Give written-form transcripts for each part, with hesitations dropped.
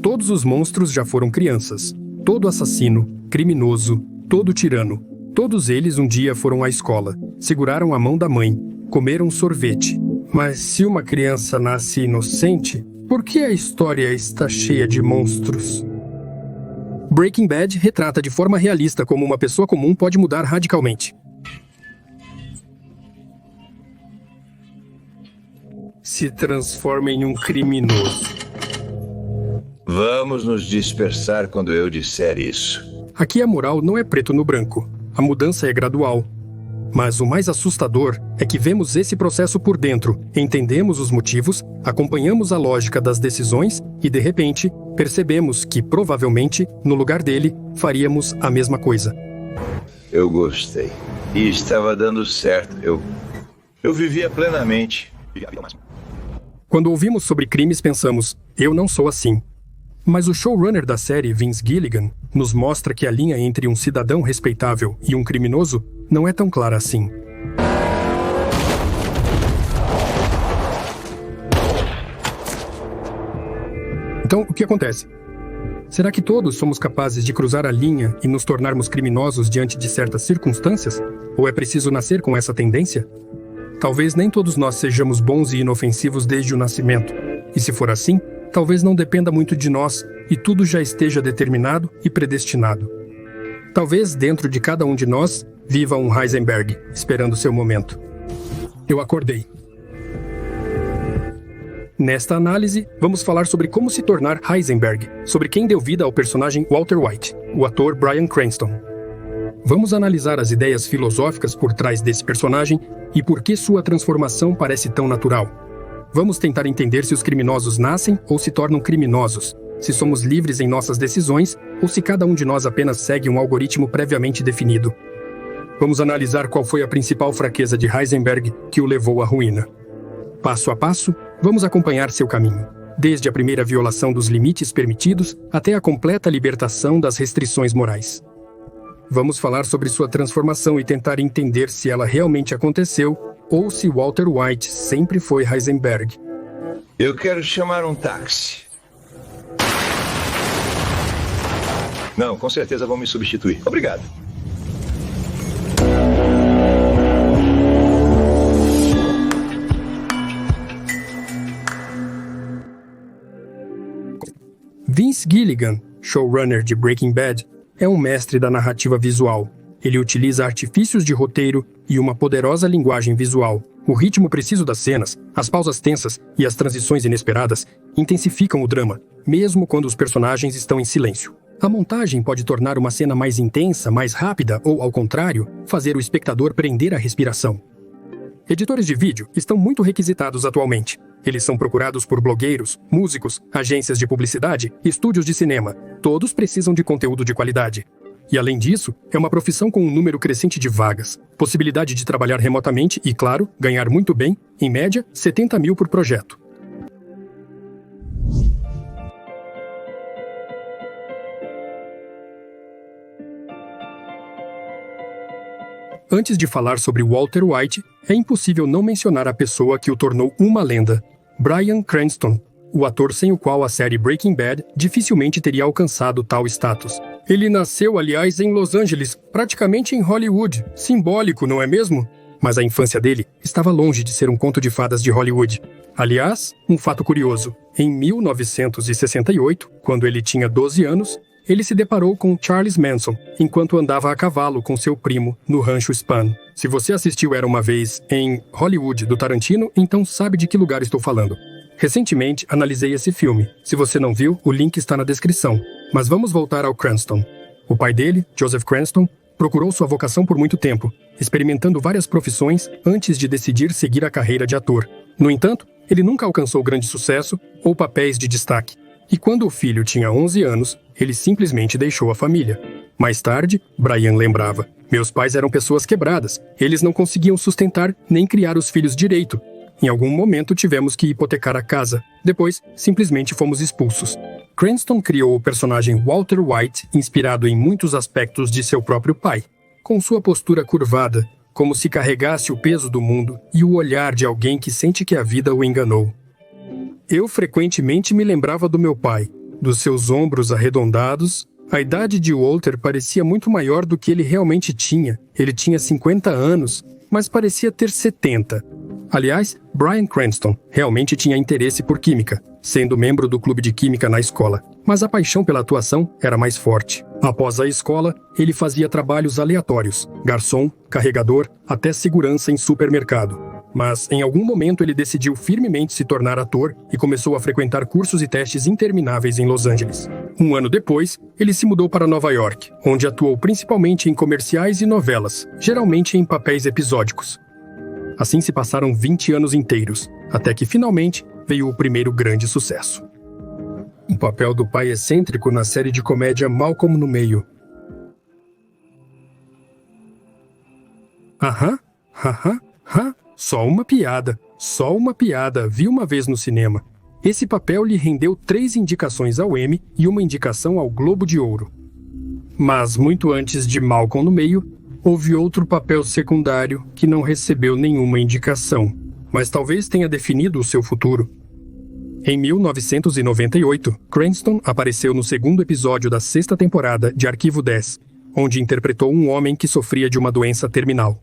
Todos os monstros já foram crianças. Todo assassino, criminoso, todo tirano. Todos eles um dia foram à escola, seguraram a mão da mãe, comeram sorvete. Mas se uma criança nasce inocente, por que a história está cheia de monstros? Breaking Bad retrata de forma realista como uma pessoa comum pode mudar radicalmente. Se transforma em um criminoso. Vamos nos dispersar quando eu disser isso. Aqui a moral não é preto no branco. A mudança é gradual. Mas o mais assustador é que vemos esse processo por dentro, entendemos os motivos, acompanhamos a lógica das decisões e, de repente, percebemos que, provavelmente, no lugar dele, faríamos a mesma coisa. Eu gostei. E estava dando certo. Eu vivia plenamente. Quando ouvimos sobre crimes, pensamos, eu não sou assim. Mas o showrunner da série, Vince Gilligan, nos mostra que a linha entre um cidadão respeitável e um criminoso não é tão clara assim. Então, o que acontece? Será que todos somos capazes de cruzar a linha e nos tornarmos criminosos diante de certas circunstâncias? Ou é preciso nascer com essa tendência? Talvez nem todos nós sejamos bons e inofensivos desde o nascimento. E se for assim, talvez não dependa muito de nós e tudo já esteja determinado e predestinado. Talvez dentro de cada um de nós viva um Heisenberg, esperando seu momento. Eu acordei. Nesta análise, vamos falar sobre como se tornar Heisenberg, sobre quem deu vida ao personagem Walter White, o ator Bryan Cranston. Vamos analisar as ideias filosóficas por trás desse personagem e por que sua transformação parece tão natural. Vamos tentar entender se os criminosos nascem ou se tornam criminosos, se somos livres em nossas decisões ou se cada um de nós apenas segue um algoritmo previamente definido. Vamos analisar qual foi a principal fraqueza de Heisenberg que o levou à ruína. Passo a passo, vamos acompanhar seu caminho, desde a primeira violação dos limites permitidos até a completa libertação das restrições morais. Vamos falar sobre sua transformação e tentar entender se ela realmente aconteceu ou se Walter White sempre foi Heisenberg. Eu quero chamar um táxi. Não, com certeza vão me substituir. Obrigado. Vince Gilligan, showrunner de Breaking Bad, é um mestre da narrativa visual. Ele utiliza artifícios de roteiro e uma poderosa linguagem visual. O ritmo preciso das cenas, as pausas tensas e as transições inesperadas intensificam o drama, mesmo quando os personagens estão em silêncio. A montagem pode tornar uma cena mais intensa, mais rápida ou, ao contrário, fazer o espectador prender a respiração. Editores de vídeo estão muito requisitados atualmente. Eles são procurados por blogueiros, músicos, agências de publicidade e estúdios de cinema. Todos precisam de conteúdo de qualidade. E, além disso, é uma profissão com um número crescente de vagas, possibilidade de trabalhar remotamente e, claro, ganhar muito bem, em média, 70 mil por projeto. Antes de falar sobre Walter White, é impossível não mencionar a pessoa que o tornou uma lenda, Bryan Cranston, o ator sem o qual a série Breaking Bad dificilmente teria alcançado tal status. Ele nasceu, aliás, em Los Angeles, praticamente em Hollywood. Simbólico, não é mesmo? Mas a infância dele estava longe de ser um conto de fadas de Hollywood. Aliás, um fato curioso. Em 1968, quando ele tinha 12 anos, ele se deparou com Charles Manson enquanto andava a cavalo com seu primo no Rancho Spahn. Se você assistiu Era Uma Vez em Hollywood do Tarantino, então sabe de que lugar estou falando. Recentemente, analisei esse filme. Se você não viu, o link está na descrição. Mas vamos voltar ao Cranston. O pai dele, Joseph Cranston, procurou sua vocação por muito tempo, experimentando várias profissões antes de decidir seguir a carreira de ator. No entanto, ele nunca alcançou grande sucesso ou papéis de destaque. E quando o filho tinha 11 anos, ele simplesmente deixou a família. Mais tarde, Bryan lembrava: meus pais eram pessoas quebradas. Eles não conseguiam sustentar nem criar os filhos direito. Em algum momento tivemos que hipotecar a casa. Depois, simplesmente fomos expulsos. Cranston criou o personagem Walter White, inspirado em muitos aspectos de seu próprio pai. Com sua postura curvada, como se carregasse o peso do mundo, e o olhar de alguém que sente que a vida o enganou. Eu frequentemente me lembrava do meu pai, Dos seus ombros arredondados, a idade de Walter parecia muito maior do que ele realmente tinha. Ele tinha 50 anos, mas parecia ter 70. Aliás, Bryan Cranston realmente tinha interesse por química, sendo membro do clube de química na escola. Mas a paixão pela atuação era mais forte. Após a escola, ele fazia trabalhos aleatórios, garçom, carregador, até segurança em supermercado. Mas, em algum momento, ele decidiu firmemente se tornar ator e começou a frequentar cursos e testes intermináveis em Los Angeles. Um ano depois, ele se mudou para Nova York, onde atuou principalmente em comerciais e novelas, geralmente em papéis episódicos. Assim se passaram 20 anos inteiros, até que finalmente veio o primeiro grande sucesso. O papel do pai excêntrico na série de comédia Malcolm no Meio. Só uma piada, vi uma vez no cinema. Esse papel lhe rendeu 3 indicações ao Emmy e uma indicação ao Globo de Ouro. Mas muito antes de Malcolm no Meio, houve outro papel secundário que não recebeu nenhuma indicação, mas talvez tenha definido o seu futuro. Em 1998, Cranston apareceu no segundo episódio da 6ª temporada de Arquivo 10, onde interpretou um homem que sofria de uma doença terminal.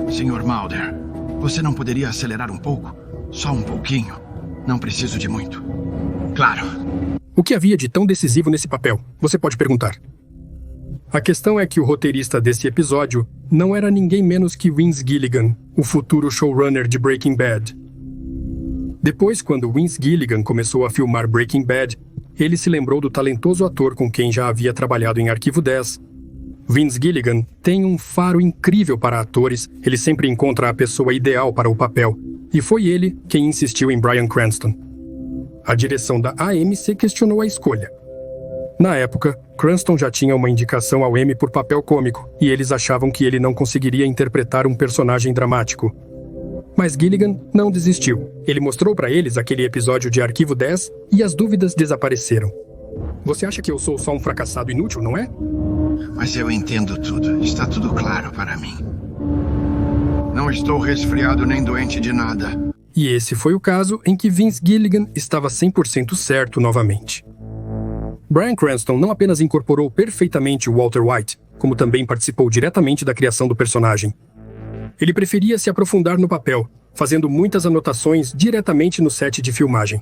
Sr. Mulder, você não poderia acelerar um pouco? Só um pouquinho. Não preciso de muito. Claro. O que havia de tão decisivo nesse papel? Você pode perguntar. A questão é que o roteirista desse episódio não era ninguém menos que Vince Gilligan, o futuro showrunner de Breaking Bad. Depois, quando Vince Gilligan começou a filmar Breaking Bad, ele se lembrou do talentoso ator com quem já havia trabalhado em Arquivo 10. Vince Gilligan tem um faro incrível para atores, ele sempre encontra a pessoa ideal para o papel, e foi ele quem insistiu em Bryan Cranston. A direção da AMC questionou a escolha. Na época, Cranston já tinha uma indicação ao Emmy por papel cômico, e eles achavam que ele não conseguiria interpretar um personagem dramático. Mas Gilligan não desistiu. Ele mostrou para eles aquele episódio de Arquivo 10 e as dúvidas desapareceram. Você acha que eu sou só um fracassado inútil, não é? Mas eu entendo tudo. Está tudo claro para mim. Não estou resfriado nem doente de nada. E esse foi o caso em que Vince Gilligan estava 100% certo novamente. Bryan Cranston não apenas incorporou perfeitamente o Walter White, como também participou diretamente da criação do personagem. Ele preferia se aprofundar no papel, fazendo muitas anotações diretamente no set de filmagem.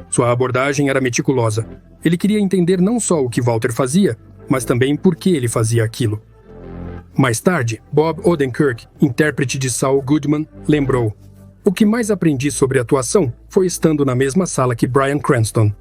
Sua abordagem era meticulosa. Ele queria entender não só o que Walter fazia, mas também por que ele fazia aquilo. Mais tarde, Bob Odenkirk, intérprete de Saul Goodman, lembrou: "O que mais aprendi sobre atuação foi estando na mesma sala que Bryan Cranston."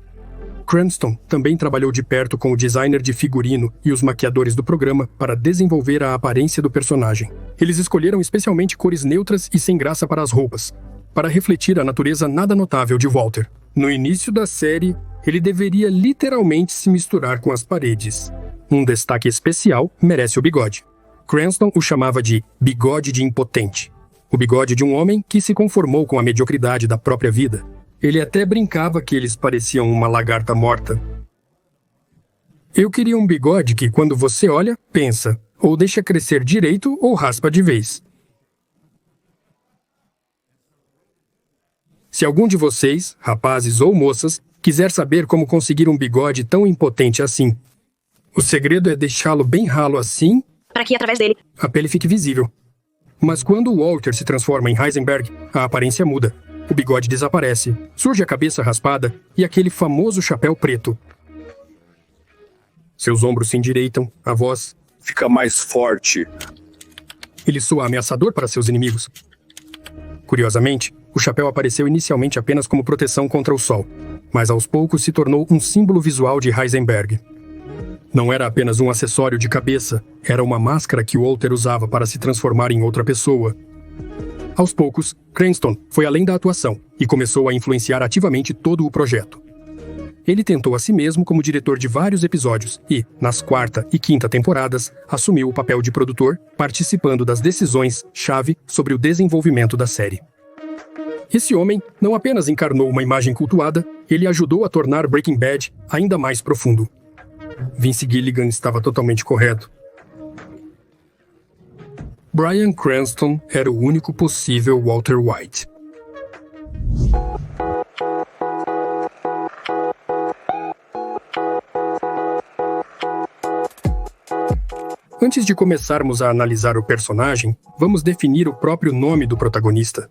Cranston também trabalhou de perto com o designer de figurino e os maquiadores do programa para desenvolver a aparência do personagem. Eles escolheram especialmente cores neutras e sem graça para as roupas, para refletir a natureza nada notável de Walter. No início da série, ele deveria literalmente se misturar com as paredes. Um destaque especial merece o bigode. Cranston o chamava de bigode de impotente. O bigode de um homem que se conformou com a mediocridade da própria vida. Ele até brincava que eles pareciam uma lagarta morta. Eu queria um bigode que, quando você olha, pensa, ou deixa crescer direito ou raspa de vez. Se algum de vocês, rapazes ou moças, quiser saber como conseguir um bigode tão impotente assim, o segredo é deixá-lo bem ralo assim, para que através dele a pele fique visível. Mas quando Walter se transforma em Heisenberg, a aparência muda. O bigode desaparece, surge a cabeça raspada e aquele famoso chapéu preto. Seus ombros se endireitam, a voz fica mais forte. Ele soa ameaçador para seus inimigos. Curiosamente, o chapéu apareceu inicialmente apenas como proteção contra o sol, mas aos poucos se tornou um símbolo visual de Heisenberg. Não era apenas um acessório de cabeça, era uma máscara que Walter usava para se transformar em outra pessoa. Aos poucos, Cranston foi além da atuação e começou a influenciar ativamente todo o projeto. Ele tentou a si mesmo como diretor de vários episódios e, nas 4ª e 5ª temporadas, assumiu o papel de produtor, participando das decisões-chave sobre o desenvolvimento da série. Esse homem não apenas encarnou uma imagem cultuada, ele ajudou a tornar Breaking Bad ainda mais profundo. Vince Gilligan estava totalmente correto. Bryan Cranston era o único possível Walter White. Antes de começarmos a analisar o personagem, vamos definir o próprio nome do protagonista.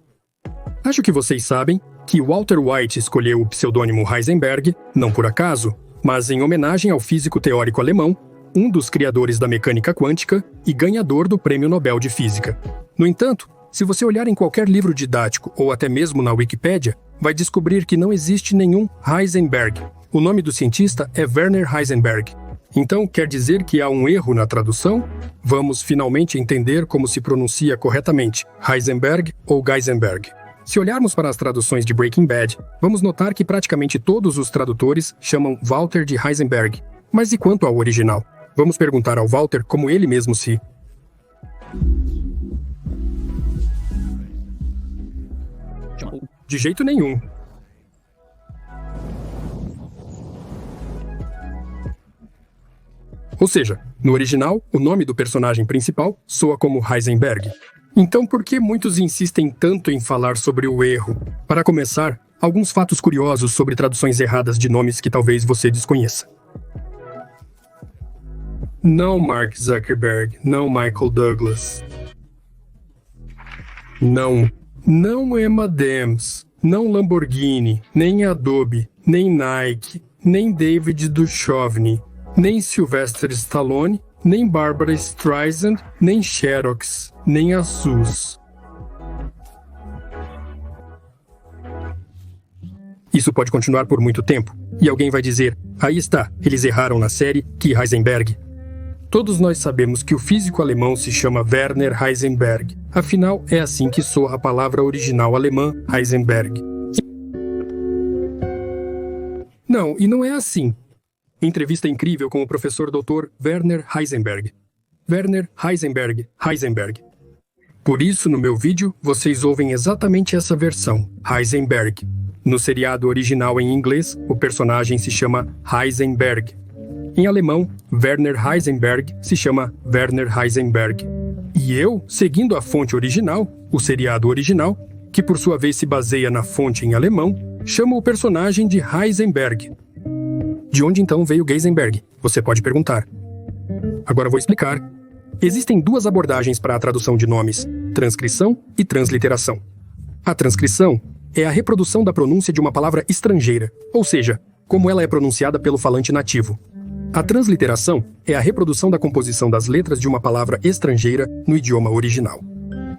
Acho que vocês sabem que Walter White escolheu o pseudônimo Heisenberg, não por acaso, mas em homenagem ao físico teórico alemão, um dos criadores da mecânica quântica e ganhador do Prêmio Nobel de Física. No entanto, se você olhar em qualquer livro didático ou até mesmo na Wikipédia, vai descobrir que não existe nenhum Heisenberg. O nome do cientista é Werner Heisenberg. Então, quer dizer que há um erro na tradução? Vamos finalmente entender como se pronuncia corretamente, Heisenberg ou Geisenberg. Se olharmos para as traduções de Breaking Bad, vamos notar que praticamente todos os tradutores chamam Walter de Heisenberg. Mas e quanto ao original? Vamos perguntar ao Walter como ele mesmo se... De jeito nenhum. Ou seja, no original, o nome do personagem principal soa como Heisenberg. Então, por que muitos insistem tanto em falar sobre o erro? Para começar, alguns fatos curiosos sobre traduções erradas de nomes que talvez você desconheça. Não Mark Zuckerberg, não Michael Douglas. Não Emma Dems, não Lamborghini, nem Adobe, nem Nike, nem David Duchovny, nem Sylvester Stallone, nem Barbara Streisand, nem Xerox, nem Asus. Isso pode continuar por muito tempo, e alguém vai dizer, aí está, eles erraram na série que Heisenberg. Todos nós sabemos que o físico alemão se chama Werner Heisenberg. Afinal, é assim que soa a palavra original alemã Heisenberg. Não, e não é assim. Entrevista incrível com o professor Dr. Werner Heisenberg. Werner Heisenberg, Heisenberg. Por isso, no meu vídeo, vocês ouvem exatamente essa versão, Heisenberg. No seriado original em inglês, o personagem se chama Heisenberg. Em alemão, Werner Heisenberg se chama Werner Heisenberg. E eu, seguindo a fonte original, o seriado original, que por sua vez se baseia na fonte em alemão, chamo o personagem de Heisenberg. De onde então veio Geisenberg? Você pode perguntar. Agora vou explicar. Existem duas abordagens para a tradução de nomes, transcrição e transliteração. A transcrição é a reprodução da pronúncia de uma palavra estrangeira, ou seja, como ela é pronunciada pelo falante nativo. A transliteração é a reprodução da composição das letras de uma palavra estrangeira no idioma original.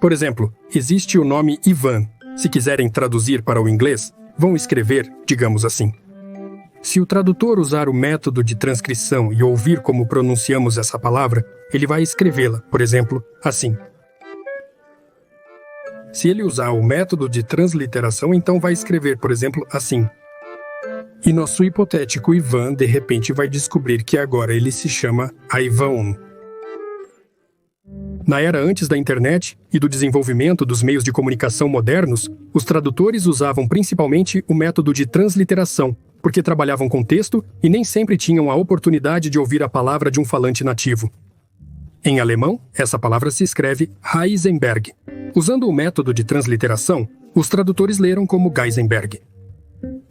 Por exemplo, existe o nome Ivan. Se quiserem traduzir para o inglês, vão escrever, digamos assim. Se o tradutor usar o método de transcrição e ouvir como pronunciamos essa palavra, ele vai escrevê-la, por exemplo, assim. Se ele usar o método de transliteração, então vai escrever, por exemplo, assim. E nosso hipotético Ivan, de repente, vai descobrir que agora ele se chama Ivan. Na era antes da internet e do desenvolvimento dos meios de comunicação modernos, os tradutores usavam principalmente o método de transliteração, porque trabalhavam com texto e nem sempre tinham a oportunidade de ouvir a palavra de um falante nativo. Em alemão, essa palavra se escreve Heisenberg. Usando o método de transliteração, os tradutores leram como Geisenberg.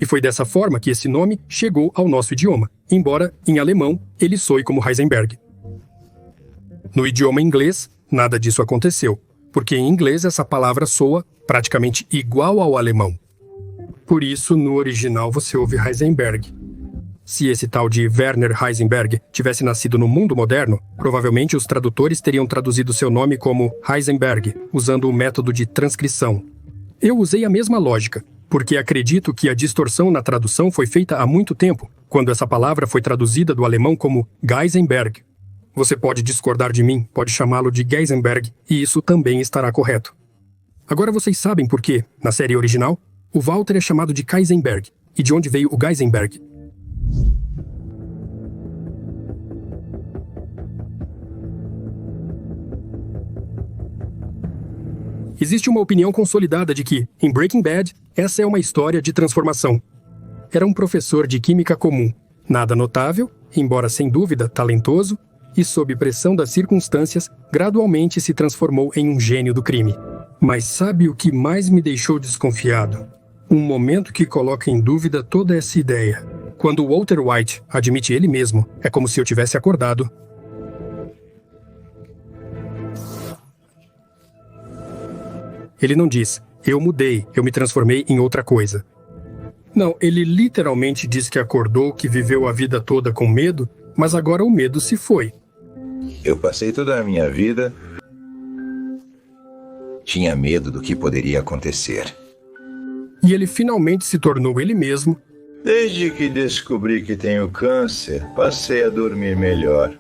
E foi dessa forma que esse nome chegou ao nosso idioma, embora, em alemão, ele soe como Heisenberg. No idioma inglês, nada disso aconteceu, porque em inglês essa palavra soa praticamente igual ao alemão. Por isso, no original você ouve Heisenberg. Se esse tal de Werner Heisenberg tivesse nascido no mundo moderno, provavelmente os tradutores teriam traduzido seu nome como Heisenberg, usando o método de transcrição. Eu usei a mesma lógica, porque acredito que a distorção na tradução foi feita há muito tempo, quando essa palavra foi traduzida do alemão como Geisenberg. Você pode discordar de mim, pode chamá-lo de Geisenberg, e isso também estará correto. Agora vocês sabem por que, na série original, o Walter é chamado de Heisenberg, e de onde veio o Geisenberg. Existe uma opinião consolidada de que, em Breaking Bad, essa é uma história de transformação. Era um professor de química comum, nada notável, embora sem dúvida talentoso, e sob pressão das circunstâncias, gradualmente se transformou em um gênio do crime. Mas sabe o que mais me deixou desconfiado? Um momento que coloca em dúvida toda essa ideia. Quando Walter White admite ele mesmo, é como se eu tivesse acordado. Ele não diz, eu mudei, eu me transformei em outra coisa. Não, ele literalmente diz que acordou, que viveu a vida toda com medo, mas agora o medo se foi. Eu passei toda a minha vida... Tinha medo do que poderia acontecer. E ele finalmente se tornou ele mesmo. Desde que descobri que tenho câncer, passei a dormir melhor.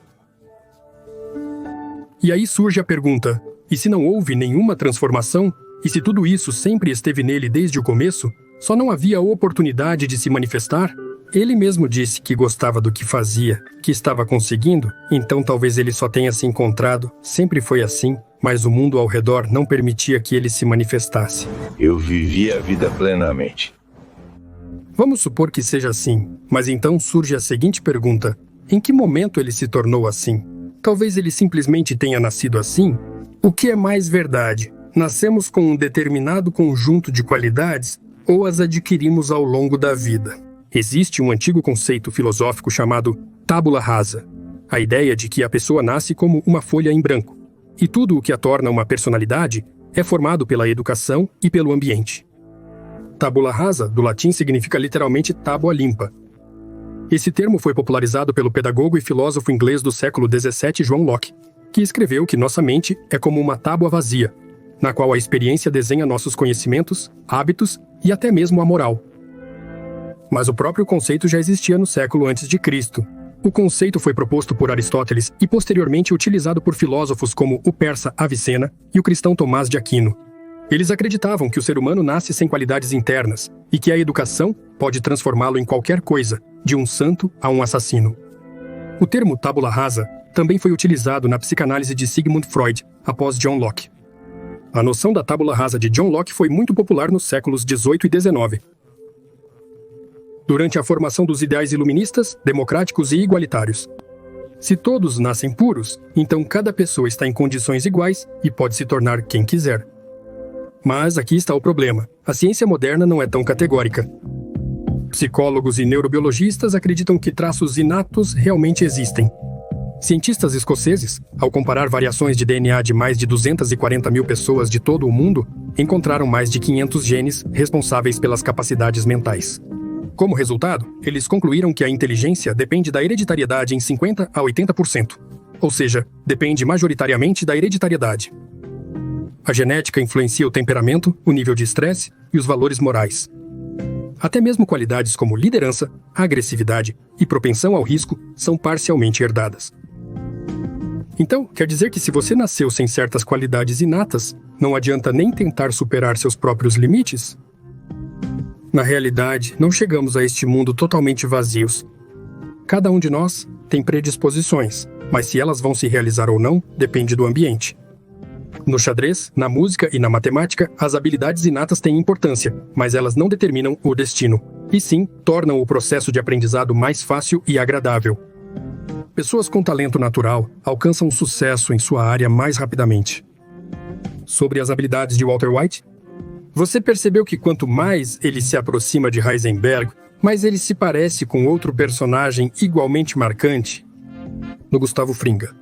E aí surge a pergunta, e se não houve nenhuma transformação, e se tudo isso sempre esteve nele desde o começo, só não havia oportunidade de se manifestar? Ele mesmo disse que gostava do que fazia, que estava conseguindo, então talvez ele só tenha se encontrado, sempre foi assim, mas o mundo ao redor não permitia que ele se manifestasse. Eu vivi a vida plenamente. Vamos supor que seja assim, mas então surge a seguinte pergunta, em que momento ele se tornou assim? Talvez ele simplesmente tenha nascido assim? O que é mais verdade? Nascemos com um determinado conjunto de qualidades ou as adquirimos ao longo da vida? Existe um antigo conceito filosófico chamado tábula rasa, a ideia de que a pessoa nasce como uma folha em branco, e tudo o que a torna uma personalidade é formado pela educação e pelo ambiente. Tábula rasa, do latim, significa literalmente tábua limpa. Esse termo foi popularizado pelo pedagogo e filósofo inglês do século XVII, John Locke, que escreveu que nossa mente é como uma tábua vazia, na qual a experiência desenha nossos conhecimentos, hábitos e até mesmo a moral. Mas o próprio conceito já existia no século antes de Cristo. O conceito foi proposto por Aristóteles e posteriormente utilizado por filósofos como o persa Avicena e o cristão Tomás de Aquino. Eles acreditavam que o ser humano nasce sem qualidades internas e que a educação pode transformá-lo em qualquer coisa, de um santo a um assassino. O termo tábula rasa também foi utilizado na psicanálise de Sigmund Freud, após John Locke. A noção da tábula rasa de John Locke foi muito popular nos séculos XVIII e XIX. Durante a formação dos ideais iluministas, democráticos e igualitários. Se todos nascem puros, então cada pessoa está em condições iguais e pode se tornar quem quiser. Mas aqui está o problema. A ciência moderna não é tão categórica. Psicólogos e neurobiologistas acreditam que traços inatos realmente existem. Cientistas escoceses, ao comparar variações de DNA de mais de 240 mil pessoas de todo o mundo, encontraram mais de 500 genes responsáveis pelas capacidades mentais. Como resultado, eles concluíram que a inteligência depende da hereditariedade em 50% a 80%. Ou seja, depende majoritariamente da hereditariedade. A genética influencia o temperamento, o nível de estresse e os valores morais. Até mesmo qualidades como liderança, agressividade e propensão ao risco são parcialmente herdadas. Então, quer dizer que se você nasceu sem certas qualidades inatas, não adianta nem tentar superar seus próprios limites? Na realidade, não chegamos a este mundo totalmente vazios. Cada um de nós tem predisposições, mas se elas vão se realizar ou não, depende do ambiente. No xadrez, na música e na matemática, as habilidades inatas têm importância, mas elas não determinam o destino, e sim tornam o processo de aprendizado mais fácil e agradável. Pessoas com talento natural alcançam sucesso em sua área mais rapidamente. Sobre as habilidades de Walter White, você percebeu que quanto mais ele se aproxima de Heisenberg, mais ele se parece com outro personagem igualmente marcante? No Gustavo Fringa.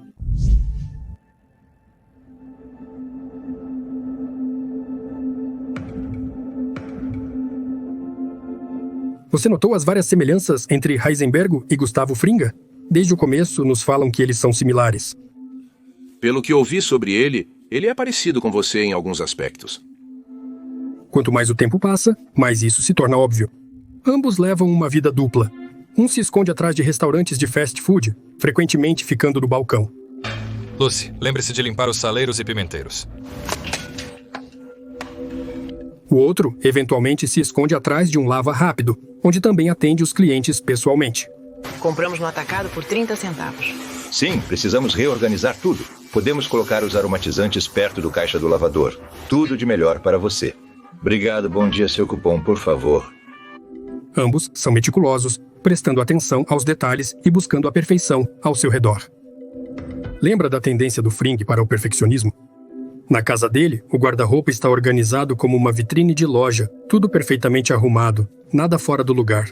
Você notou as várias semelhanças entre Heisenberg e Gustavo Fringa? Desde o começo, nos falam que eles são similares. Pelo que ouvi sobre ele é parecido com você em alguns aspectos. Quanto mais o tempo passa, mais isso se torna óbvio. Ambos levam uma vida dupla. Um se esconde atrás de restaurantes de fast food, frequentemente ficando no balcão. Lucy, lembre-se de limpar os saleiros e pimenteiros. O outro, eventualmente, se esconde atrás de um lava rápido, onde também atende os clientes pessoalmente. Compramos no atacado por 30 centavos. Sim, precisamos reorganizar tudo. Podemos colocar os aromatizantes perto do caixa do lavador. Tudo de melhor para você. Obrigado, bom dia, seu cupom, por favor. Ambos são meticulosos, prestando atenção aos detalhes e buscando a perfeição ao seu redor. Lembra da tendência do Fring para o perfeccionismo? Na casa dele, o guarda-roupa está organizado como uma vitrine de loja, tudo perfeitamente arrumado, nada fora do lugar.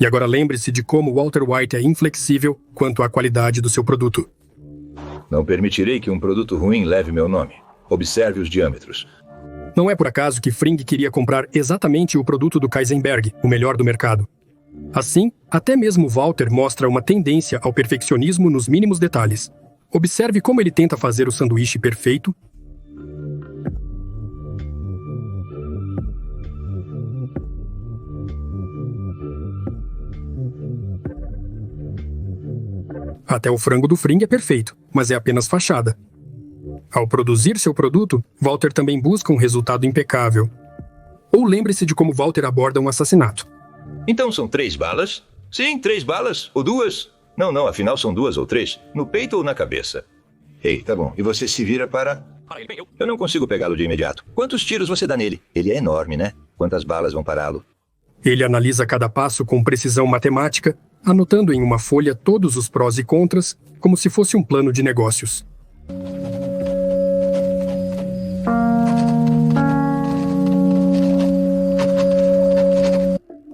E agora lembre-se de como Walter White é inflexível quanto à qualidade do seu produto. Não permitirei que um produto ruim leve meu nome. Observe os diâmetros. Não é por acaso que Fring queria comprar exatamente o produto do Kaizenberg, o melhor do mercado. Assim, até mesmo Walter mostra uma tendência ao perfeccionismo nos mínimos detalhes. Observe como ele tenta fazer o sanduíche perfeito. Até o frango do Fring é perfeito, mas é apenas fachada. Ao produzir seu produto, Walter também busca um resultado impecável. Ou lembre-se de como Walter aborda um assassinato. Então são 3 balas? Sim, 3 balas. Ou 2? Não, afinal são 2 ou 3. No peito ou na cabeça? Ei, tá bom. E você se vira para... Eu não consigo pegá-lo de imediato. Quantos tiros você dá nele? Ele é enorme, né? Quantas balas vão pará-lo? Ele analisa cada passo com precisão matemática, anotando em uma folha todos os prós e contras, como se fosse um plano de negócios.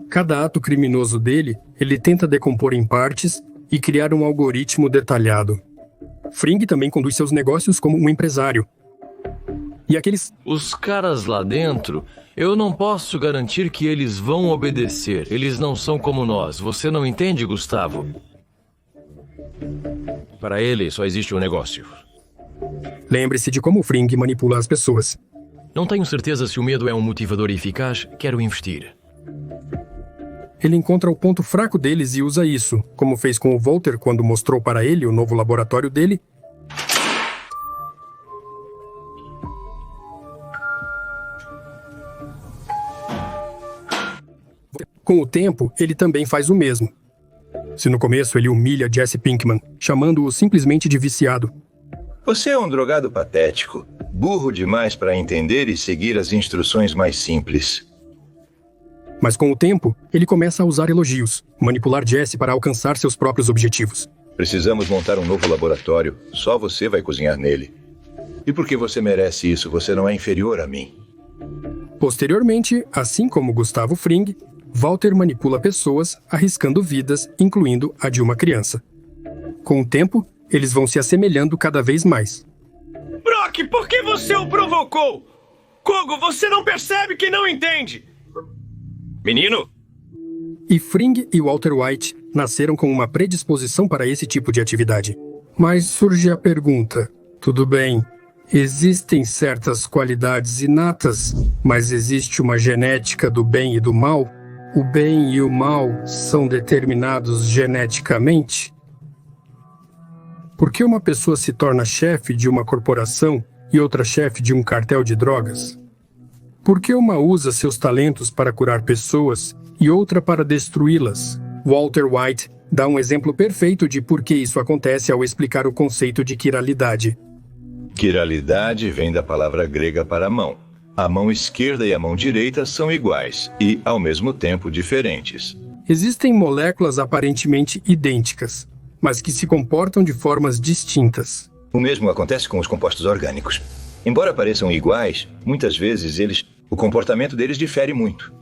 Cada ato criminoso dele, ele tenta decompor em partes e criar um algoritmo detalhado. Fring também conduz seus negócios como um empresário. E aqueles... Os caras lá dentro, eu não posso garantir que eles vão obedecer. Eles não são como nós. Você não entende, Gustavo? Para ele, só existe um negócio. Lembre-se de como Fring manipula as pessoas. Não tenho certeza se o medo é um motivador eficaz. Quero investir. Ele encontra o ponto fraco deles e usa isso, como fez com o Walter quando mostrou para ele o novo laboratório dele. Com o tempo, ele também faz o mesmo. Se no começo ele humilha Jesse Pinkman, chamando-o simplesmente de viciado. Você é um drogado patético, burro demais para entender e seguir as instruções mais simples. Mas com o tempo, ele começa a usar elogios, manipular Jesse para alcançar seus próprios objetivos. Precisamos montar um novo laboratório. Só você vai cozinhar nele. E porque você merece isso, você não é inferior a mim. Posteriormente, assim como Gustavo Fring, Walter manipula pessoas, arriscando vidas, incluindo a de uma criança. Com o tempo, eles vão se assemelhando cada vez mais. Brock, por que você o provocou? Kogo, você não percebe que não entende? Menino? E Fring e Walter White nasceram com uma predisposição para esse tipo de atividade. Mas surge a pergunta: tudo bem, existem certas qualidades inatas, mas existe uma genética do bem e do mal? O bem e o mal são determinados geneticamente? Por que uma pessoa se torna chefe de uma corporação e outra chefe de um cartel de drogas? Por que uma usa seus talentos para curar pessoas e outra para destruí-las? Walter White dá um exemplo perfeito de por que isso acontece ao explicar o conceito de quiralidade. Quiralidade vem da palavra grega para mão. A mão esquerda e a mão direita são iguais e, ao mesmo tempo, diferentes. Existem moléculas aparentemente idênticas, mas que se comportam de formas distintas. O mesmo acontece com os compostos orgânicos. Embora pareçam iguais, muitas vezes o comportamento deles difere muito.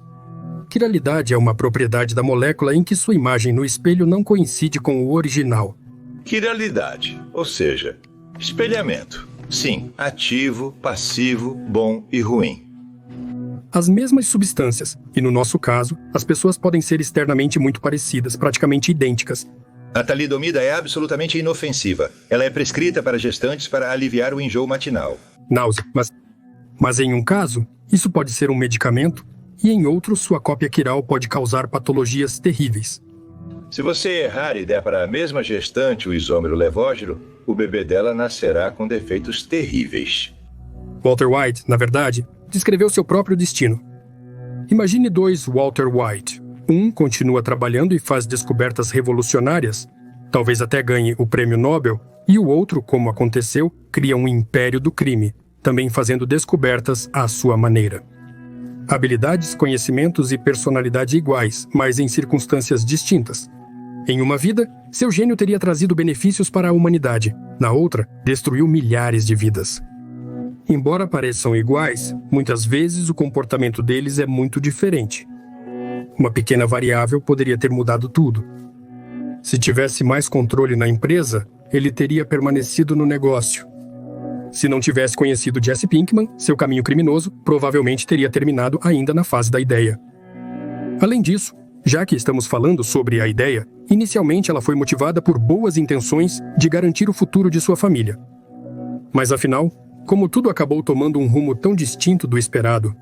Quiralidade é uma propriedade da molécula em que sua imagem no espelho não coincide com o original. Quiralidade, ou seja, espelhamento. Sim, ativo, passivo, bom e ruim. As mesmas substâncias, e no nosso caso, as pessoas podem ser externamente muito parecidas, praticamente idênticas. A talidomida é absolutamente inofensiva. Ela é prescrita para gestantes para aliviar o enjoo matinal. Náusea, mas em um caso, isso pode ser um medicamento, e em outro, sua cópia quiral pode causar patologias terríveis. Se você errar e der para a mesma gestante o isômero levógiro, o bebê dela nascerá com defeitos terríveis. Walter White, na verdade, descreveu seu próprio destino. Imagine 2 Walter White. Um continua trabalhando e faz descobertas revolucionárias, talvez até ganhe o prêmio Nobel, e o outro, como aconteceu, cria um império do crime, também fazendo descobertas à sua maneira. Habilidades, conhecimentos e personalidade iguais, mas em circunstâncias distintas. Em uma vida, seu gênio teria trazido benefícios para a humanidade. Na outra, destruiu milhares de vidas. Embora pareçam iguais, muitas vezes o comportamento deles é muito diferente. Uma pequena variável poderia ter mudado tudo. Se tivesse mais controle na empresa, ele teria permanecido no negócio. Se não tivesse conhecido Jesse Pinkman, seu caminho criminoso provavelmente teria terminado ainda na fase da ideia. Além disso, já que estamos falando sobre a ideia, inicialmente ela foi motivada por boas intenções de garantir o futuro de sua família. Mas afinal, como tudo acabou tomando um rumo tão distinto do esperado,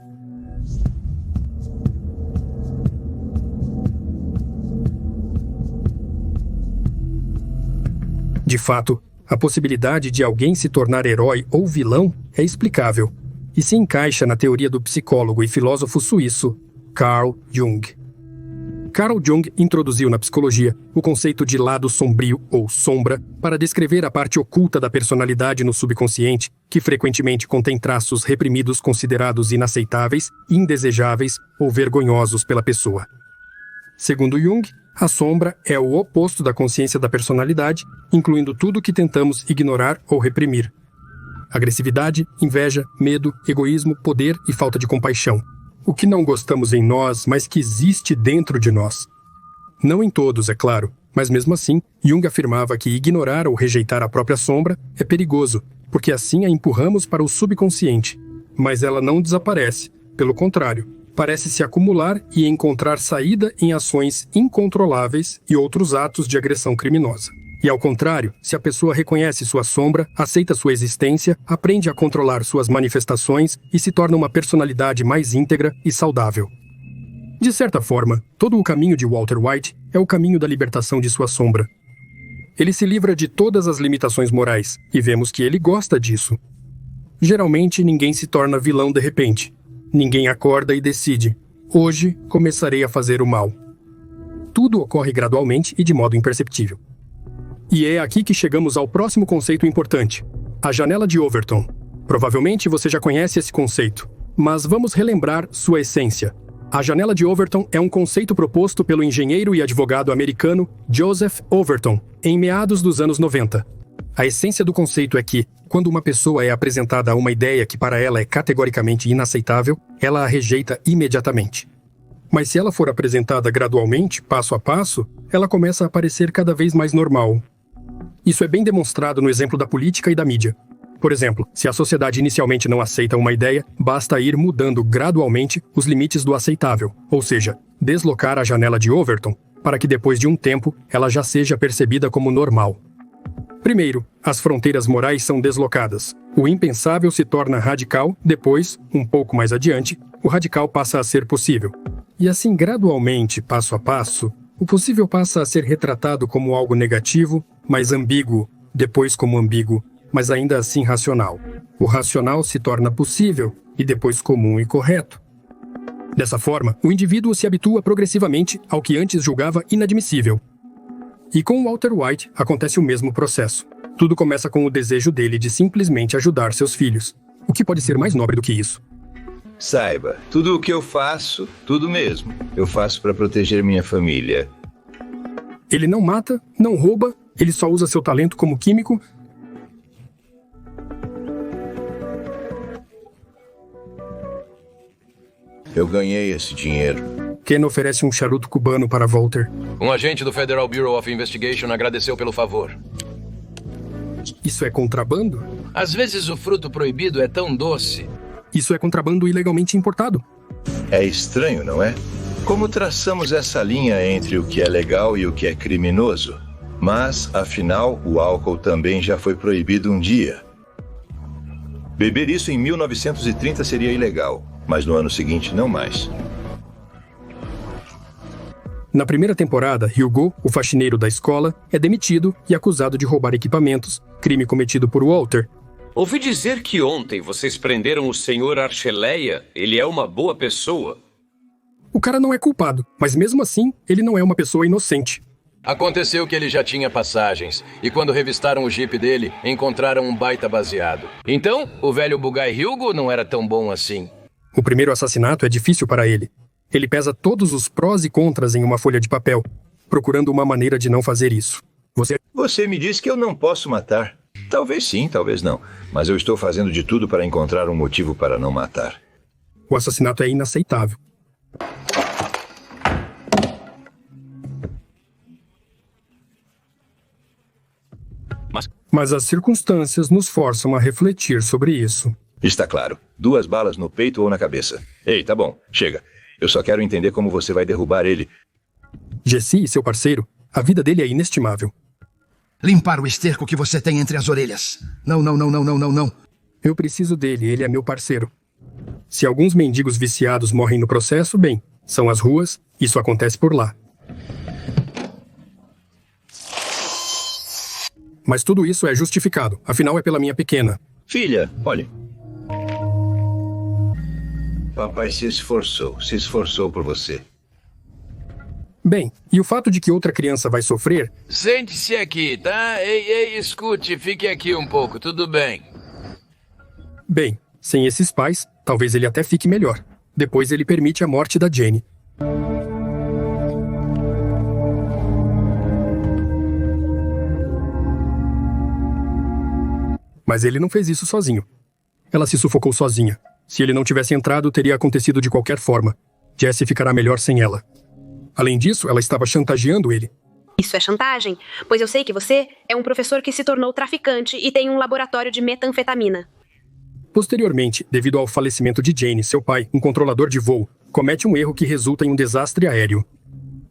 de fato, a possibilidade de alguém se tornar herói ou vilão é explicável e se encaixa na teoria do psicólogo e filósofo suíço Carl Jung. Carl Jung introduziu na psicologia o conceito de lado sombrio ou sombra para descrever a parte oculta da personalidade no subconsciente, que frequentemente contém traços reprimidos considerados inaceitáveis, indesejáveis ou vergonhosos pela pessoa. Segundo Jung, a sombra é o oposto da consciência da personalidade, incluindo tudo que tentamos ignorar ou reprimir. Agressividade, inveja, medo, egoísmo, poder e falta de compaixão. O que não gostamos em nós, mas que existe dentro de nós. Não em todos, é claro, mas mesmo assim, Jung afirmava que ignorar ou rejeitar a própria sombra é perigoso, porque assim a empurramos para o subconsciente. Mas ela não desaparece, pelo contrário, parece se acumular e encontrar saída em ações incontroláveis e outros atos de agressão criminosa. E ao contrário, se a pessoa reconhece sua sombra, aceita sua existência, aprende a controlar suas manifestações e se torna uma personalidade mais íntegra e saudável. De certa forma, todo o caminho de Walter White é o caminho da libertação de sua sombra. Ele se livra de todas as limitações morais, e vemos que ele gosta disso. Geralmente, ninguém se torna vilão de repente. Ninguém acorda e decide: hoje começarei a fazer o mal. Tudo ocorre gradualmente e de modo imperceptível. E é aqui que chegamos ao próximo conceito importante: a janela de Overton. Provavelmente você já conhece esse conceito, mas vamos relembrar sua essência. A janela de Overton é um conceito proposto pelo engenheiro e advogado americano Joseph Overton, em meados dos anos 90. A essência do conceito é que, quando uma pessoa é apresentada a uma ideia que para ela é categoricamente inaceitável, ela a rejeita imediatamente. Mas se ela for apresentada gradualmente, passo a passo, ela começa a parecer cada vez mais normal. Isso é bem demonstrado no exemplo da política e da mídia. Por exemplo, se a sociedade inicialmente não aceita uma ideia, basta ir mudando gradualmente os limites do aceitável, ou seja, deslocar a janela de Overton, para que depois de um tempo ela já seja percebida como normal. Primeiro, as fronteiras morais são deslocadas. O impensável se torna radical, depois, um pouco mais adiante, o radical passa a ser possível. E assim, gradualmente, passo a passo, o possível passa a ser retratado como algo negativo, mas ambíguo, depois como ambíguo, mas ainda assim racional. O racional se torna possível e depois comum e correto. Dessa forma, o indivíduo se habitua progressivamente ao que antes julgava inadmissível. E com Walter White acontece o mesmo processo. Tudo começa com o desejo dele de simplesmente ajudar seus filhos. O que pode ser mais nobre do que isso? Saiba, tudo o que eu faço, tudo mesmo, eu faço para proteger minha família. Ele não mata, não rouba, ele só usa seu talento como químico. Eu ganhei esse dinheiro. Ken oferece um charuto cubano para Walter. Um agente do Federal Bureau of Investigation agradeceu pelo favor. Isso é contrabando? Às vezes o fruto proibido é tão doce. Isso é contrabando ilegalmente importado. É estranho, não é? Como traçamos essa linha entre o que é legal e o que é criminoso? Mas, afinal, o álcool também já foi proibido um dia. Beber isso em 1930 seria ilegal, mas no ano seguinte não mais. Na primeira temporada, Hugo, o faxineiro da escola, é demitido e acusado de roubar equipamentos, crime cometido por Walter. Ouvi dizer que ontem vocês prenderam o Sr. Archeleia. Ele é uma boa pessoa. O cara não é culpado, mas mesmo assim, ele não é uma pessoa inocente. Aconteceu que ele já tinha passagens, e quando revistaram o jipe dele, encontraram um baita baseado. Então, o velho Bugai Hugo não era tão bom assim. O primeiro assassinato é difícil para ele. Ele pesa todos os prós e contras em uma folha de papel, procurando uma maneira de não fazer isso. Você me disse que eu não posso matar. Talvez sim, talvez não. Mas eu estou fazendo de tudo para encontrar um motivo para não matar. O assassinato é inaceitável. Mas as circunstâncias nos forçam a refletir sobre isso. Está claro. 2 balas no peito ou na cabeça. Ei, tá bom. Chega. Eu só quero entender como você vai derrubar ele. Jesse e seu parceiro, a vida dele é inestimável. Limpar o esterco que você tem entre as orelhas. Não, não, não, não, não, não, não. Eu preciso dele, ele é meu parceiro. Se alguns mendigos viciados morrem no processo, bem, são as ruas, isso acontece por lá. Mas tudo isso é justificado, afinal é pela minha pequena. Filha, olhe. Papai se esforçou por você. Bem, e o fato de que outra criança vai sofrer... Sente-se aqui, tá? Ei, escute, fique aqui um pouco, tudo bem. Bem, sem esses pais, talvez ele até fique melhor. Depois ele permite a morte da Jenny. Mas ele não fez isso sozinho. Ela se sufocou sozinha. Se ele não tivesse entrado, teria acontecido de qualquer forma. Jesse ficará melhor sem ela. Além disso, ela estava chantageando ele. Isso é chantagem, pois eu sei que você é um professor que se tornou traficante e tem um laboratório de metanfetamina. Posteriormente, devido ao falecimento de Jane, seu pai, um controlador de voo, comete um erro que resulta em um desastre aéreo.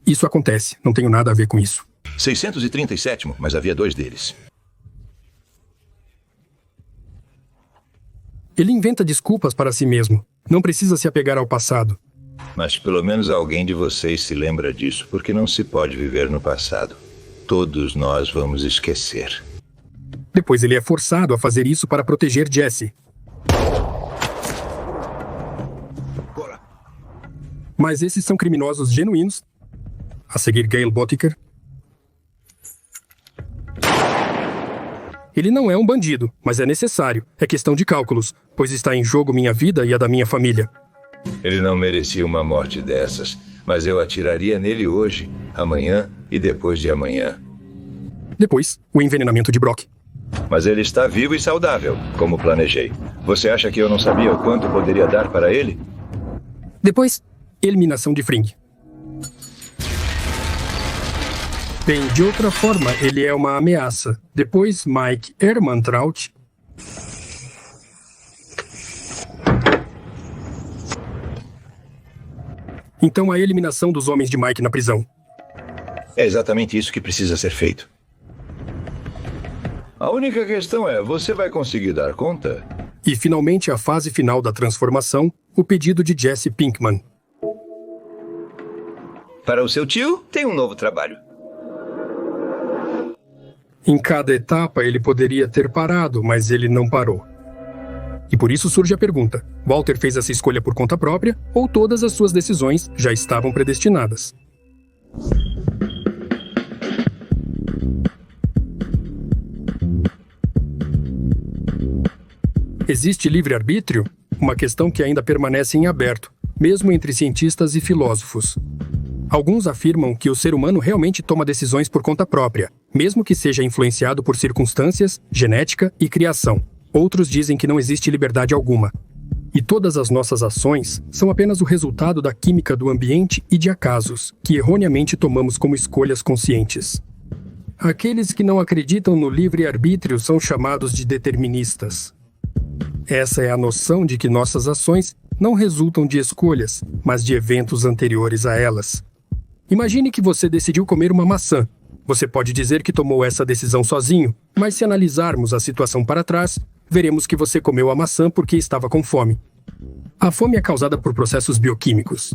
Isso acontece, não tenho nada a ver com isso. 637º, mas havia 2 deles. Ele inventa desculpas para si mesmo. Não precisa se apegar ao passado. Mas pelo menos alguém de vocês se lembra disso, porque não se pode viver no passado. Todos nós vamos esquecer. Depois ele é forçado a fazer isso para proteger Jesse. Mas esses são criminosos genuínos. A seguir, Gail Botiker. Ele não é um bandido, mas é necessário. É questão de cálculos, pois está em jogo minha vida e a da minha família. Ele não merecia uma morte dessas, mas eu atiraria nele hoje, amanhã e depois de amanhã. Depois, o envenenamento de Brock. Mas ele está vivo e saudável, como planejei. Você acha que eu não sabia o quanto poderia dar para ele? Depois, eliminação de Fring. Bem, de outra forma, ele é uma ameaça. Depois, Mike Ehrmantraut. Então, a eliminação dos homens de Mike na prisão. É exatamente isso que precisa ser feito. A única questão é, você vai conseguir dar conta? E, finalmente, a fase final da transformação, o pedido de Jesse Pinkman. Para o seu tio, tem um novo trabalho. Em cada etapa, ele poderia ter parado, mas ele não parou. E por isso surge a pergunta: Walter fez essa escolha por conta própria ou todas as suas decisões já estavam predestinadas? Existe livre-arbítrio? Uma questão que ainda permanece em aberto, mesmo entre cientistas e filósofos. Alguns afirmam que o ser humano realmente toma decisões por conta própria, mesmo que seja influenciado por circunstâncias, genética e criação. Outros dizem que não existe liberdade alguma. E todas as nossas ações são apenas o resultado da química do ambiente e de acasos, que erroneamente tomamos como escolhas conscientes. Aqueles que não acreditam no livre-arbítrio são chamados de deterministas. Essa é a noção de que nossas ações não resultam de escolhas, mas de eventos anteriores a elas. Imagine que você decidiu comer uma maçã. Você pode dizer que tomou essa decisão sozinho, mas se analisarmos a situação para trás, veremos que você comeu a maçã porque estava com fome. A fome é causada por processos bioquímicos.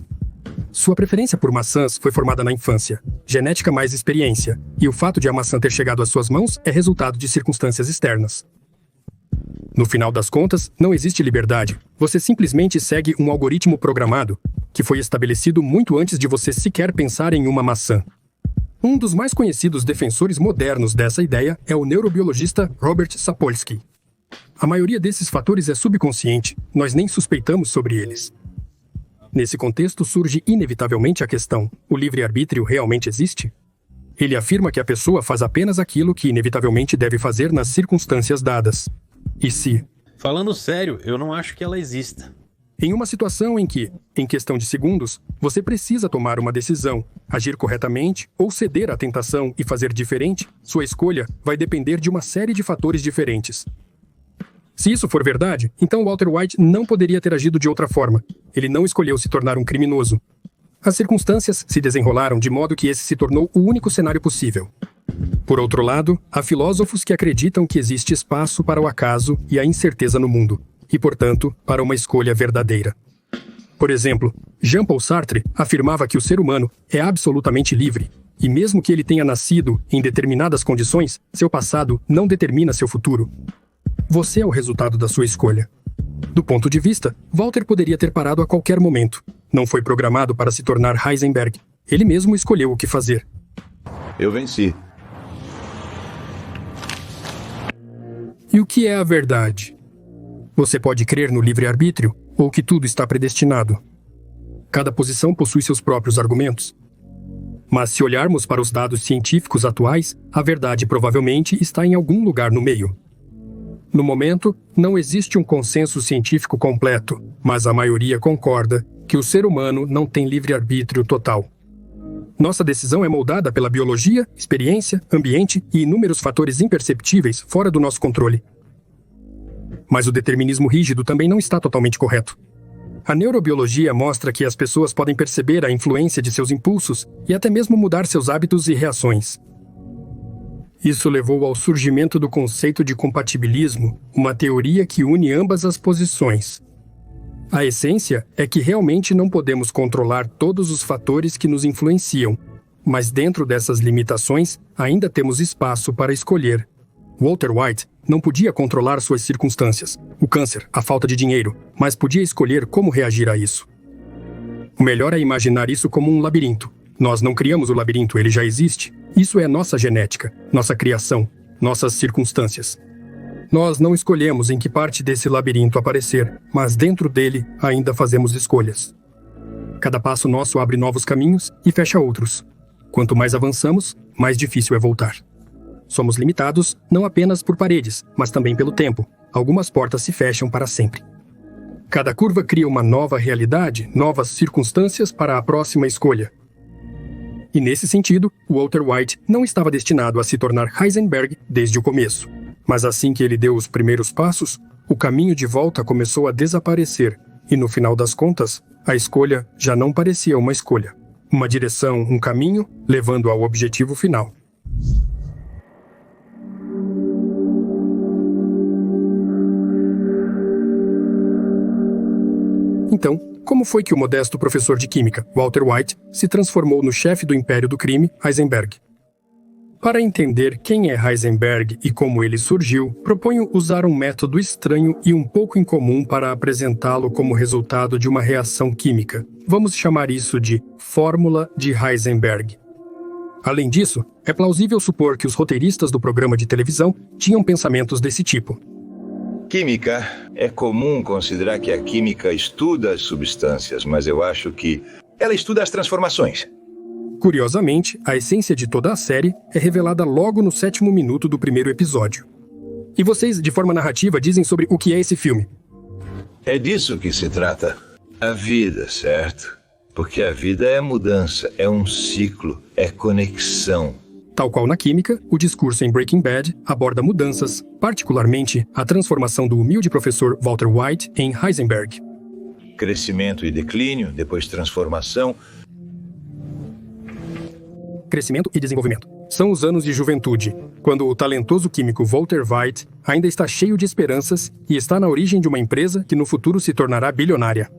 Sua preferência por maçãs foi formada na infância, genética mais experiência, e o fato de a maçã ter chegado às suas mãos é resultado de circunstâncias externas. No final das contas, não existe liberdade. Você simplesmente segue um algoritmo programado, que foi estabelecido muito antes de você sequer pensar em uma maçã. Um dos mais conhecidos defensores modernos dessa ideia é o neurobiologista Robert Sapolsky. A maioria desses fatores é subconsciente, nós nem suspeitamos sobre eles. Nesse contexto surge inevitavelmente a questão: o livre-arbítrio realmente existe? Ele afirma que a pessoa faz apenas aquilo que inevitavelmente deve fazer nas circunstâncias dadas. E se... Falando sério, eu não acho que ela exista. Em uma situação em que, em questão de segundos, você precisa tomar uma decisão, agir corretamente ou ceder à tentação e fazer diferente. Sua escolha vai depender de uma série de fatores diferentes. Se isso for verdade, então Walter White não poderia ter agido de outra forma. Ele não escolheu se tornar um criminoso. As circunstâncias se desenrolaram de modo que esse se tornou o único cenário possível. Por outro lado, há filósofos que acreditam que existe espaço para o acaso e a incerteza no mundo, e, portanto, para uma escolha verdadeira. Por exemplo, Jean-Paul Sartre afirmava que o ser humano é absolutamente livre, e mesmo que ele tenha nascido em determinadas condições, seu passado não determina seu futuro. Você é o resultado da sua escolha. Do ponto de vista, Walter poderia ter parado a qualquer momento. Não foi programado para se tornar Heisenberg. Ele mesmo escolheu o que fazer. Eu venci. E o que é a verdade? Você pode crer no livre-arbítrio ou que tudo está predestinado. Cada posição possui seus próprios argumentos. Mas se olharmos para os dados científicos atuais, a verdade provavelmente está em algum lugar no meio. No momento, não existe um consenso científico completo, mas a maioria concorda que o ser humano não tem livre-arbítrio total. Nossa decisão é moldada pela biologia, experiência, ambiente e inúmeros fatores imperceptíveis fora do nosso controle. Mas o determinismo rígido também não está totalmente correto. A neurobiologia mostra que as pessoas podem perceber a influência de seus impulsos e até mesmo mudar seus hábitos e reações. Isso levou ao surgimento do conceito de compatibilismo, uma teoria que une ambas as posições. A essência é que realmente não podemos controlar todos os fatores que nos influenciam, mas dentro dessas limitações ainda temos espaço para escolher. Walter White não podia controlar suas circunstâncias, o câncer, a falta de dinheiro, mas podia escolher como reagir a isso. O melhor é imaginar isso como um labirinto. Nós não criamos o labirinto, ele já existe. Isso é nossa genética, nossa criação, nossas circunstâncias. Nós não escolhemos em que parte desse labirinto aparecer, mas dentro dele ainda fazemos escolhas. Cada passo nosso abre novos caminhos e fecha outros. Quanto mais avançamos, mais difícil é voltar. Somos limitados não apenas por paredes, mas também pelo tempo. Algumas portas se fecham para sempre. Cada curva cria uma nova realidade, novas circunstâncias para a próxima escolha. E nesse sentido, Walter White não estava destinado a se tornar Heisenberg desde o começo. Mas assim que ele deu os primeiros passos, o caminho de volta começou a desaparecer, e no final das contas, a escolha já não parecia uma escolha. Uma direção, um caminho, levando ao objetivo final. Então, como foi que o modesto professor de química, Walter White, se transformou no chefe do império do crime, Heisenberg? Para entender quem é Heisenberg e como ele surgiu, proponho usar um método estranho e um pouco incomum para apresentá-lo como resultado de uma reação química. Vamos chamar isso de Fórmula de Heisenberg. Além disso, é plausível supor que os roteiristas do programa de televisão tinham pensamentos desse tipo. Química. É comum considerar que a química estuda as substâncias, mas eu acho que ela estuda as transformações. Curiosamente, a essência de toda a série é revelada logo no 7º minuto do primeiro episódio. E vocês, de forma narrativa, dizem sobre o que é esse filme. É disso que se trata. A vida, certo? Porque a vida é mudança, é um ciclo, é conexão. Tal qual na química, o discurso em Breaking Bad aborda mudanças, particularmente a transformação do humilde professor Walter White em Heisenberg. Crescimento e declínio, depois transformação. Crescimento e desenvolvimento. São os anos de juventude, quando o talentoso químico Walter White ainda está cheio de esperanças e está na origem de uma empresa que no futuro se tornará bilionária.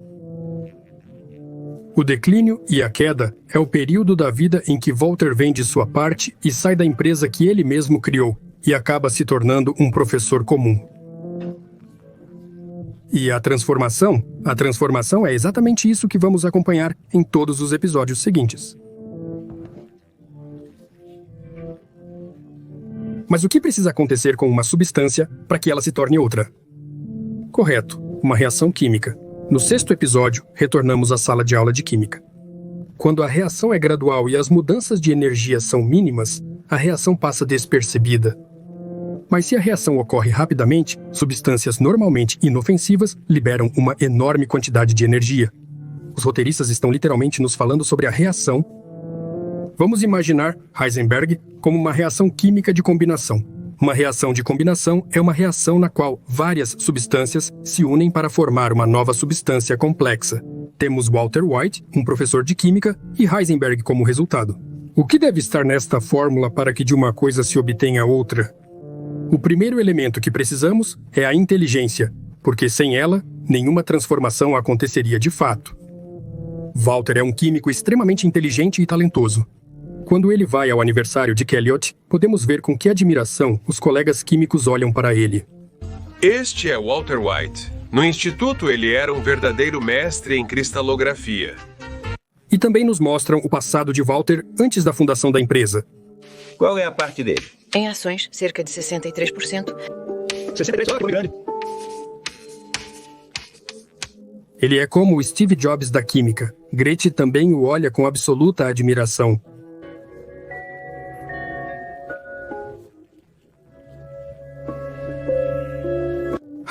O declínio e a queda é o período da vida em que Walter vende sua parte e sai da empresa que ele mesmo criou e acaba se tornando um professor comum. E a transformação é exatamente isso que vamos acompanhar em todos os episódios seguintes. Mas o que precisa acontecer com uma substância para que ela se torne outra? Correto, uma reação química. No 6º episódio, retornamos à sala de aula de química. Quando a reação é gradual e as mudanças de energia são mínimas, a reação passa despercebida. Mas se a reação ocorre rapidamente, substâncias normalmente inofensivas liberam uma enorme quantidade de energia. Os roteiristas estão literalmente nos falando sobre a reação. Vamos imaginar Heisenberg como uma reação química de combinação. Uma reação de combinação é uma reação na qual várias substâncias se unem para formar uma nova substância complexa. Temos Walter White, um professor de química, e Heisenberg como resultado. O que deve estar nesta fórmula para que de uma coisa se obtenha outra? O primeiro elemento que precisamos é a inteligência, porque sem ela, nenhuma transformação aconteceria de fato. Walter é um químico extremamente inteligente e talentoso. Quando ele vai ao aniversário de Elliot, podemos ver com que admiração os colegas químicos olham para ele. Este é Walter White. No instituto, ele era um verdadeiro mestre em cristalografia. E também nos mostram o passado de Walter antes da fundação da empresa. Qual é a parte dele? Em ações, cerca de 63%. 63, olha, grande. Ele é como o Steve Jobs da química. Grete também o olha com absoluta admiração.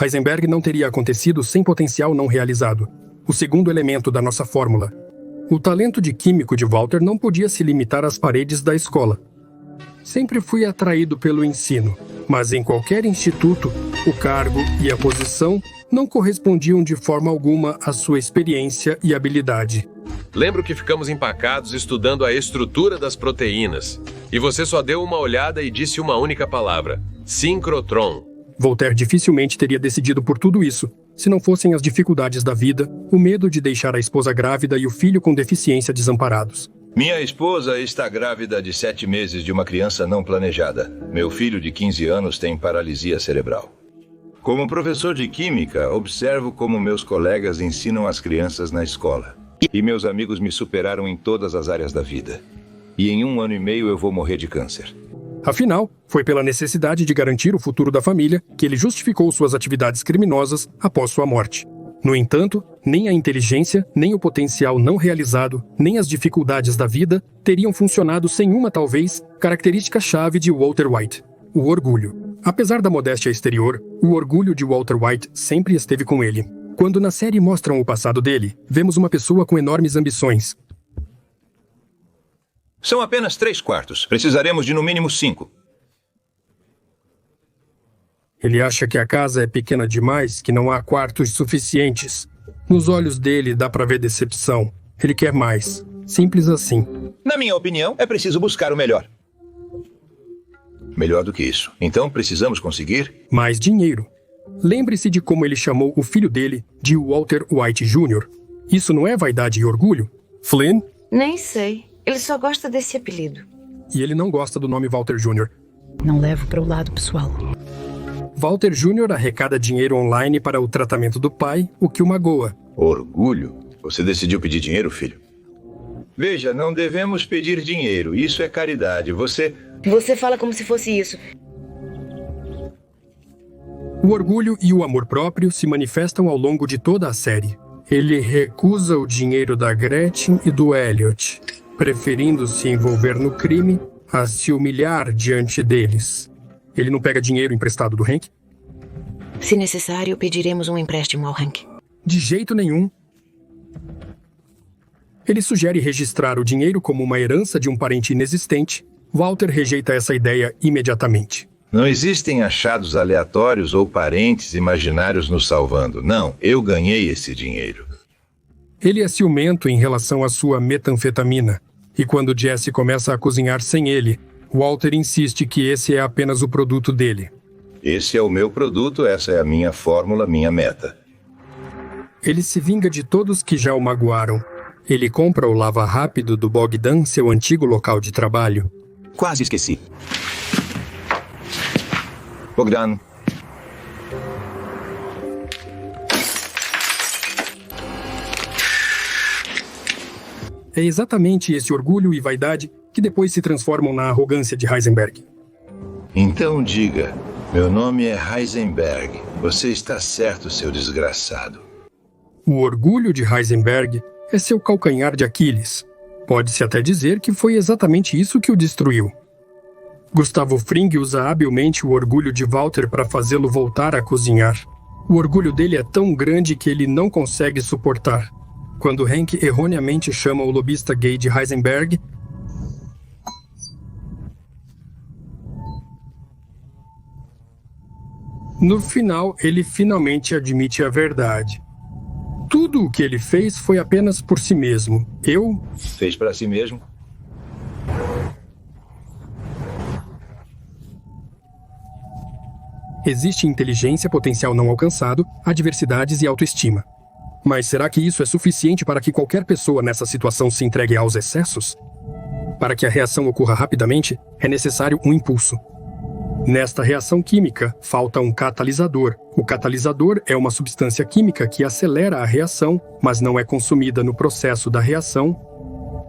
Heisenberg não teria acontecido sem potencial não realizado. O segundo elemento da nossa fórmula. O talento de químico de Walter não podia se limitar às paredes da escola. Sempre fui atraído pelo ensino, mas em qualquer instituto, o cargo e a posição não correspondiam de forma alguma à sua experiência e habilidade. Lembro que ficamos empacados estudando a estrutura das proteínas. E você só deu uma olhada e disse uma única palavra: sincrotron. Voltaire dificilmente teria decidido por tudo isso, se não fossem as dificuldades da vida, o medo de deixar a esposa grávida e o filho com deficiência desamparados. Minha esposa está grávida de 7 meses de uma criança não planejada. Meu filho de 15 anos tem paralisia cerebral. Como professor de química, observo como meus colegas ensinam as crianças na escola. E meus amigos me superaram em todas as áreas da vida. E em 1 ano e meio eu vou morrer de câncer. Afinal, foi pela necessidade de garantir o futuro da família que ele justificou suas atividades criminosas após sua morte. No entanto, nem a inteligência, nem o potencial não realizado, nem as dificuldades da vida teriam funcionado sem uma, talvez, característica-chave de Walter White: o orgulho. Apesar da modéstia exterior, o orgulho de Walter White sempre esteve com ele. Quando na série mostram o passado dele, vemos uma pessoa com enormes ambições. São apenas 3/4. Precisaremos de no mínimo 5. Ele acha que a casa é pequena demais, que não há quartos suficientes. Nos olhos dele dá pra ver decepção. Ele quer mais. Simples assim. Na minha opinião, é preciso buscar o melhor. Melhor do que isso. Então precisamos conseguir mais dinheiro. Lembre-se de como ele chamou o filho dele de Walter White Jr. Isso não é vaidade e orgulho? Flynn? Nem sei. Ele só gosta desse apelido. E ele não gosta do nome Walter Jr. Não levo para o lado pessoal. Walter Jr. arrecada dinheiro online para o tratamento do pai, o que o magoa. Orgulho? Você decidiu pedir dinheiro, filho? Veja, não devemos pedir dinheiro. Isso é caridade. Você fala como se fosse isso. O orgulho e o amor próprio se manifestam ao longo de toda a série. Ele recusa o dinheiro da Gretchen e do Elliot, preferindo se envolver no crime a se humilhar diante deles. Ele não pega dinheiro emprestado do Hank? Se necessário, pediremos um empréstimo ao Hank. De jeito nenhum. Ele sugere registrar o dinheiro como uma herança de um parente inexistente. Walter rejeita essa ideia imediatamente. Não existem achados aleatórios ou parentes imaginários nos salvando. Não, eu ganhei esse dinheiro. Ele é ciumento em relação à sua metanfetamina. E quando Jesse começa a cozinhar sem ele, Walter insiste que esse é apenas o produto dele. Esse é o meu produto, essa é a minha fórmula, minha meta. Ele se vinga de todos que já o magoaram. Ele compra o lava-rápido do Bogdan, seu antigo local de trabalho. Quase esqueci. Bogdan. É exatamente esse orgulho e vaidade que depois se transformam na arrogância de Heisenberg. Então diga, meu nome é Heisenberg. Você está certo, seu desgraçado. O orgulho de Heisenberg é seu calcanhar de Aquiles. Pode-se até dizer que foi exatamente isso que o destruiu. Gustavo Fring usa habilmente o orgulho de Walter para fazê-lo voltar a cozinhar. O orgulho dele é tão grande que ele não consegue suportar. quando Hank erroneamente chama o lobista gay de Heisenberg, no final, ele finalmente admite a verdade. Tudo o que ele fez foi apenas por si mesmo. Fez para si mesmo? Existe inteligência, potencial não alcançado, adversidades e autoestima. Mas será que isso é suficiente para que qualquer pessoa nessa situação se entregue aos excessos? Para que a reação ocorra rapidamente, é necessário um impulso. Nesta reação química, falta um catalisador. O catalisador é uma substância química que acelera a reação, mas não é consumida no processo da reação,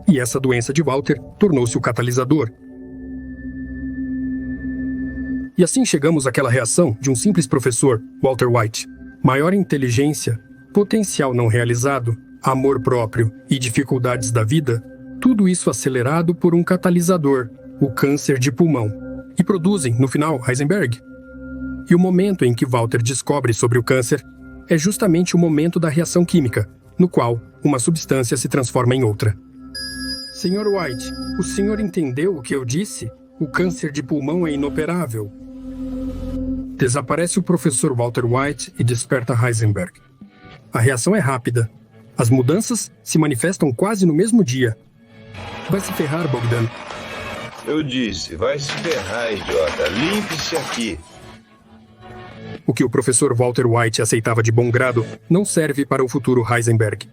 e essa doença de Walter tornou-se o catalisador. E assim chegamos àquela reação de um simples professor, Walter White. Maior inteligência, potencial não realizado, amor próprio e dificuldades da vida, tudo isso acelerado por um catalisador, o câncer de pulmão. E produzem, no final, Heisenberg. E o momento em que Walter descobre sobre o câncer é justamente o momento da reação química, no qual uma substância se transforma em outra. Sr. White, o senhor entendeu o que eu disse? O câncer de pulmão é inoperável. Desaparece o professor Walter White e desperta Heisenberg. A reação é rápida. As mudanças se manifestam quase no mesmo dia. Vai se ferrar, Bogdan. Eu disse, vai se ferrar, idiota. Limpe-se aqui. O que o professor Walter White aceitava de bom grado não serve para o futuro Heisenberg.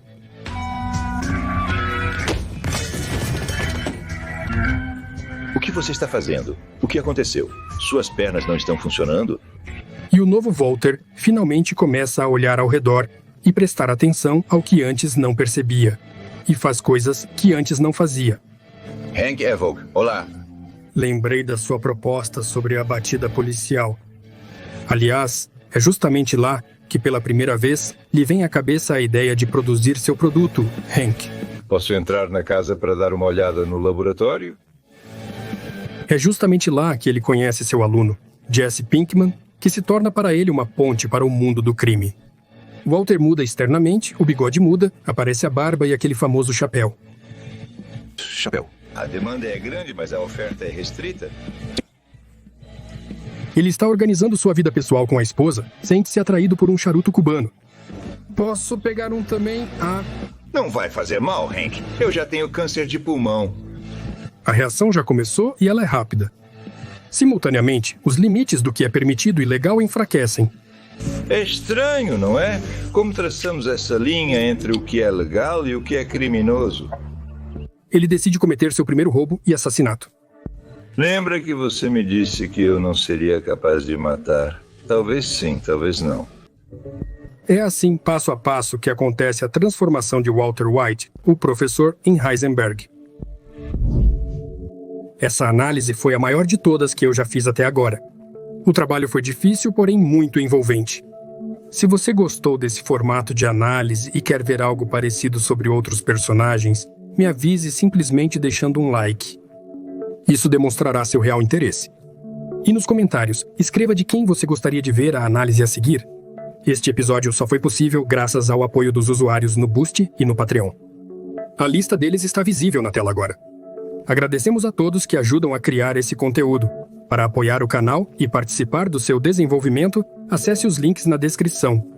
O que você está fazendo? O que aconteceu? Suas pernas não estão funcionando? E o novo Walter finalmente começa a olhar ao redor e prestar atenção ao que antes não percebia. E faz coisas que antes não fazia. Hank Evog, olá. Lembrei da sua proposta sobre a batida policial. Aliás, é justamente lá que pela primeira vez lhe vem à cabeça a ideia de produzir seu produto, Hank. Posso entrar na casa para dar uma olhada no laboratório? É justamente lá que ele conhece seu aluno, Jesse Pinkman, que se torna para ele uma ponte para o mundo do crime. Walter muda externamente, o bigode muda, aparece a barba e aquele famoso chapéu. Chapéu. A demanda é grande, mas a oferta é restrita. Ele está organizando sua vida pessoal com a esposa, sente-se atraído por um charuto cubano. Posso pegar um também? Não vai fazer mal, Hank. Eu já tenho câncer de pulmão. A reação já começou e ela é rápida. Simultaneamente, os limites do que é permitido e legal enfraquecem. É estranho, não é? Como traçamos essa linha entre o que é legal e o que é criminoso? Ele decide cometer seu primeiro roubo e assassinato. Lembra que você me disse que eu não seria capaz de matar? Talvez sim, talvez não. É assim, passo a passo, que acontece a transformação de Walter White, o professor, em Heisenberg. Essa análise foi a maior de todas que eu já fiz até agora. O trabalho foi difícil, porém muito envolvente. Se você gostou desse formato de análise e quer ver algo parecido sobre outros personagens, me avise simplesmente deixando um like. Isso demonstrará seu real interesse. E nos comentários, escreva de quem você gostaria de ver a análise a seguir. Este episódio só foi possível graças ao apoio dos usuários no Boost e no Patreon. A lista deles está visível na tela agora. Agradecemos a todos que ajudam a criar esse conteúdo. Para apoiar o canal e participar do seu desenvolvimento, acesse os links na descrição.